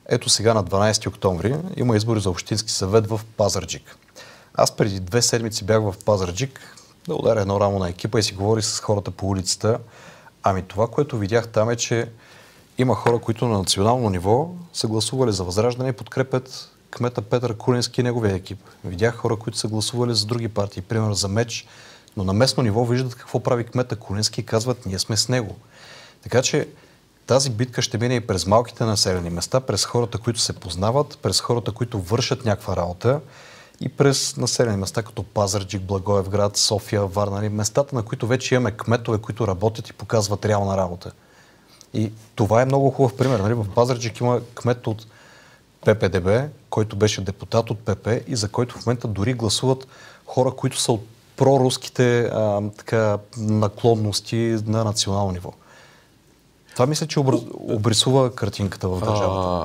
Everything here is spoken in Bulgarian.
Ето сега на 12 октомври има избори за Общински съвет в Пазарджик. Аз преди 2 седмици бях в Пазарджик да ударя едно рамо на екипа и си говори с хората по улицата. Ами това, което видях там е, че има хора, които на национално ниво са гласували за Възраждане и подкрепят кмета Петър Куленски и неговия екип. Видях хора, които са гласували за други партии, примерно за МЕЧ, но на местно ниво виждат какво прави кмета Куленски и казват, ние сме с него. Така че тази битка ще мине и през малките населени места, през хората, които се познават, през хората, които вършат някаква работа и през населени места като Пазарджик, Благоевград, София, Варна, местата, на които вече имаме кметове, които работят и показват реална работа. И това е много хубав пример. Нали? В Пазарджик има кмет от ППДБ, който беше депутат от ПП и за който в момента дори гласуват хора, които са от проруските наклонности на национално ниво. Това мисля, че обрисува картинката в държавата.